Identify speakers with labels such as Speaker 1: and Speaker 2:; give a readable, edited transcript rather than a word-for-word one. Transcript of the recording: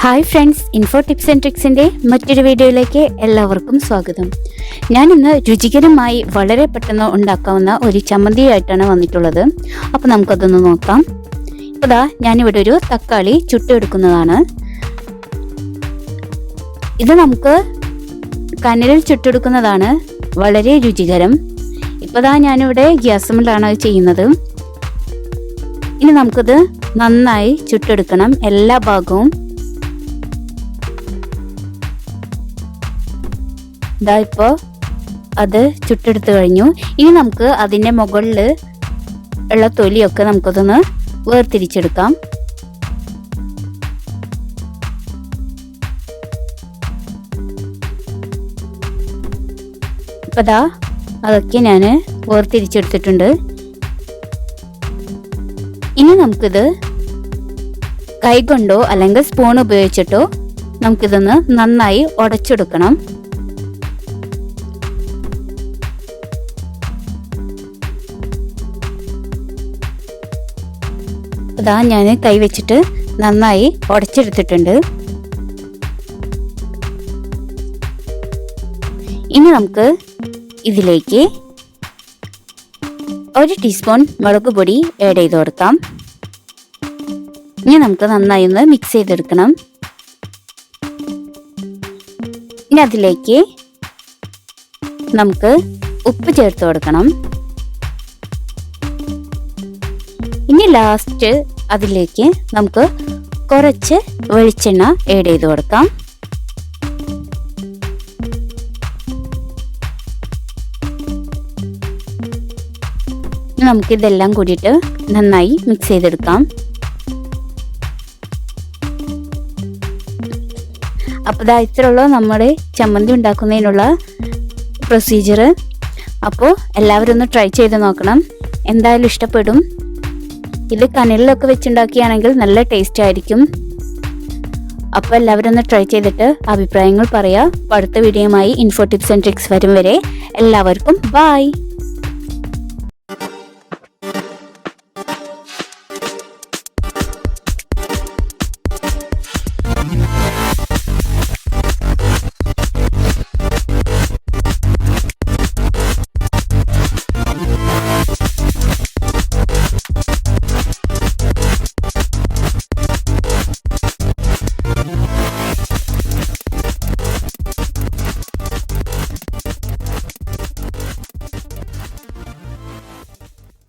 Speaker 1: Hi friends, info tips and ട്രിക്സിൻ്റെ മറ്റൊരു വീഡിയോയിലേക്ക് എല്ലാവർക്കും സ്വാഗതം. ഞാനിന്ന് രുചികരമായി വളരെ പെട്ടെന്ന് ഉണ്ടാക്കാവുന്ന ഒരു ചമ്മന്തിയായിട്ടാണ് വന്നിട്ടുള്ളത്. അപ്പോൾ നമുക്കതൊന്ന് നോക്കാം. ഇപ്പോൾ ഞാനിവിടെ ഒരു തക്കാളി ചുട്ടെടുക്കുന്നതാണ്. ഇത് നമുക്ക് കനലിൽ ചുട്ടെടുക്കുന്നതാണ് വളരെ രുചികരം. ഇപ്പോൾ ഞാനിവിടെ ഗ്യാസുമിലാണ് ചെയ്യുന്നത്. ഇനി നമുക്കത് നന്നായി ചുട്ടെടുക്കണം, എല്ലാ ഭാഗവും. ഇപ്പോൾ അത് ചുട്ടെടുത്ത് കഴിഞ്ഞു. ഇനി നമുക്ക് അതിൻ്റെ മുകളിൽ ഉള്ള തൊലിയൊക്കെ നമുക്കതൊന്ന് വേർതിരിച്ചെടുക്കാം. ഇപ്പോൾ അതൊക്കെ ഞാൻ വേർതിരിച്ചെടുത്തിട്ടുണ്ട്. ഇനി നമുക്കിത് കൈകൊണ്ടോ അല്ലെങ്കിൽ സ്പൂൺ ഉപയോഗിച്ചിട്ടോ നമുക്കിതൊന്ന് നന്നായി ഉടച്ചെടുക്കണം. ഞാൻ കൈവച്ചിട്ട് നന്നായി ഉടച്ചെടുത്തിട്ടുണ്ട്. ഇനി നമുക്ക് ഇതിലേക്ക് 1 ടീസ്പൂൺ മുളക് പൊടി ആഡ് ചെയ്ത് കൊടുക്കാം. ഇനി നമുക്ക് നന്നായി ഒന്ന് മിക്സ് ചെയ്തെടുക്കണം. ഇനി അതിലേക്ക് നമുക്ക് ഉപ്പ് ചേർത്ത് കൊടുക്കണം. ഇനി ലാസ്റ്റ് അതിലേക്ക് നമുക്ക് കുറച്ച് വെളിച്ചെണ്ണ ആഡ് ചെയ്ത് കൊടുക്കാം. നമുക്കിതെല്ലാം കൂടിയിട്ട് നന്നായി മിക്സ് ചെയ്തെടുക്കാം. അപ്പോൾ ഇത്രയുള്ള നമ്മുടെ ചമ്മന്തി ഉണ്ടാക്കുന്നതിനുള്ള പ്രൊസീജിയർ. അപ്പോൾ എല്ലാവരും ഒന്ന് ട്രൈ ചെയ്ത് നോക്കണം, എന്തായാലും ഇഷ്ടപ്പെടും. ഇത് കനലിലൊക്കെ വെച്ചുണ്ടാക്കുകയാണെങ്കിൽ നല്ല ടേസ്റ്റ് ആയിരിക്കും. അപ്പോൾ എല്ലാവരും ഒന്ന് ട്രൈ ചെയ്തിട്ട് അഭിപ്രായങ്ങൾ പറയാം. അടുത്ത വീഡിയോയുമായി ഇൻഫോ ടിപ്സ് ആൻഡ് ട്രിക്സ് വരും വരെ എല്ലാവർക്കും ബൈ.